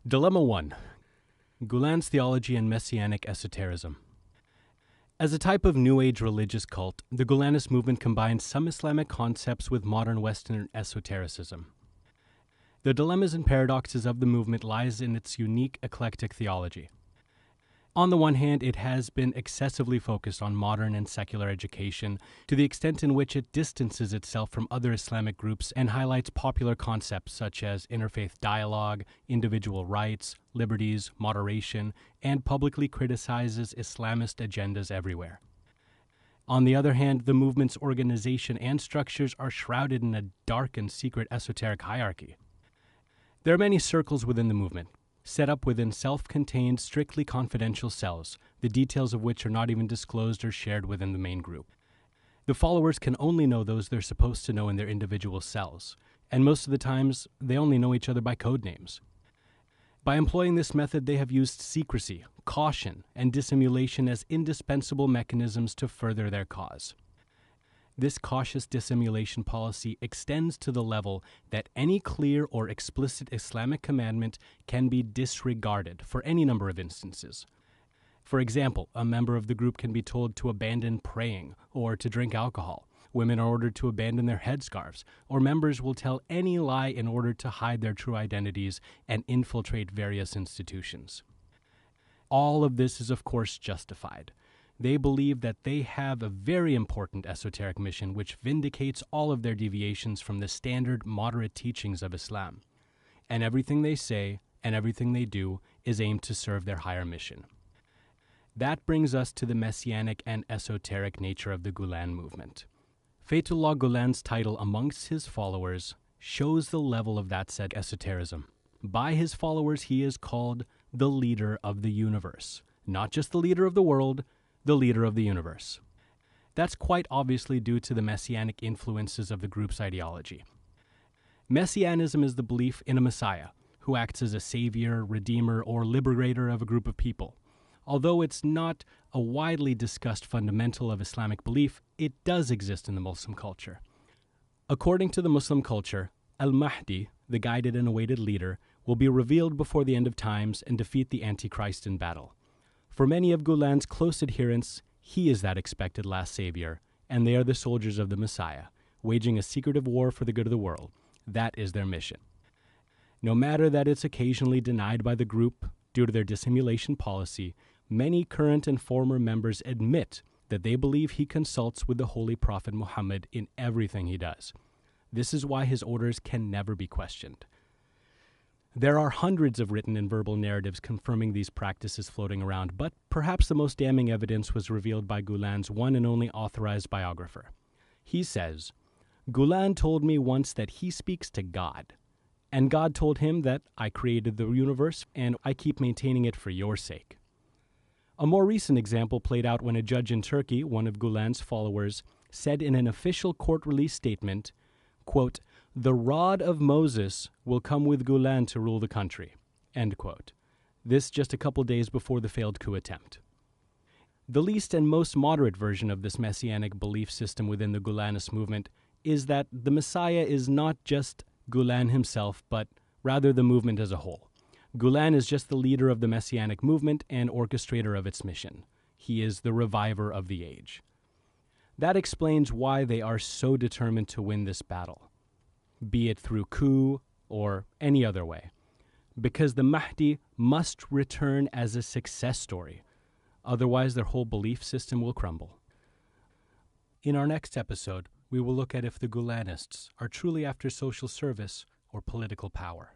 Dilemma 1. Gulen's Theology and Messianic Esotericism. As a type of New Age religious cult, the Gulenist movement combines some Islamic concepts with modern Western esotericism. The dilemmas and paradoxes of the movement lies in its unique eclectic theology. On the one hand, it has been excessively focused on modern and secular education to the extent in which it distances itself from other Islamic groups and highlights popular concepts such as interfaith dialogue, individual rights, liberties, moderation, and publicly criticizes Islamist agendas everywhere. On the other hand, the movement's organization and structures are shrouded in a dark and secret esoteric hierarchy. There are many circles within the movement, set up within self-contained, strictly confidential cells, the details of which are not even disclosed or shared within the main group. The followers can only know those they're supposed to know in their individual cells, and most of the times, they only know each other by code names. By employing this method, they have used secrecy, caution, and dissimulation as indispensable mechanisms to further their cause. This cautious dissimulation policy extends to the level that any clear or explicit Islamic commandment can be disregarded for any number of instances. For example, a member of the group can be told to abandon praying or to drink alcohol. Women are ordered to abandon their headscarves, or members will tell any lie in order to hide their true identities and infiltrate various institutions. All of this is, of course, justified. They believe that they have a very important esoteric mission which vindicates all of their deviations from the standard moderate teachings of Islam. And everything they say and everything they do is aimed to serve their higher mission. That brings us to the messianic and esoteric nature of the Gulen movement. Fethullah Gulen's title amongst his followers shows the level of that said esotericism. By his followers, he is called the leader of the universe, not just the leader of the world, the leader of the universe. That's quite obviously due to the messianic influences of the group's ideology. Messianism is the belief in a Messiah, who acts as a savior, redeemer, or liberator of a group of people. Although it's not a widely discussed fundamental of Islamic belief, it does exist in the Muslim culture. According to the Muslim culture, Al-Mahdi, the guided and awaited leader, will be revealed before the end of times and defeat the Antichrist in battle. For many of Gulen's close adherents, he is that expected last savior, and they are the soldiers of the Messiah, waging a secretive war for the good of the world. That is their mission. No matter that it's occasionally denied by the group due to their dissimulation policy, many current and former members admit that they believe he consults with the Holy Prophet Muhammad in everything he does. This is why his orders can never be questioned. There are hundreds of written and verbal narratives confirming these practices floating around, but perhaps the most damning evidence was revealed by Gulen's one and only authorized biographer. He says, "Gulen told me once that he speaks to God, and God told him that I created the universe and I keep maintaining it for your sake." A more recent example played out when a judge in Turkey, one of Gulen's followers, said in an official court-release statement, quote, "The rod of Moses will come with Gulen to rule the country," end quote. This just a couple days before the failed coup attempt. The least and most moderate version of this messianic belief system within the Gulenist movement is that the Messiah is not just Gulen himself, but rather the movement as a whole. Gulen is just the leader of the messianic movement and orchestrator of its mission. He is the reviver of the age. That explains why they are so determined to win this battle, be it through coup or any other way, because the Mahdi must return as a success story. Otherwise, their whole belief system will crumble. In our next episode, we will look at if the Gulenists are truly after social service or political power.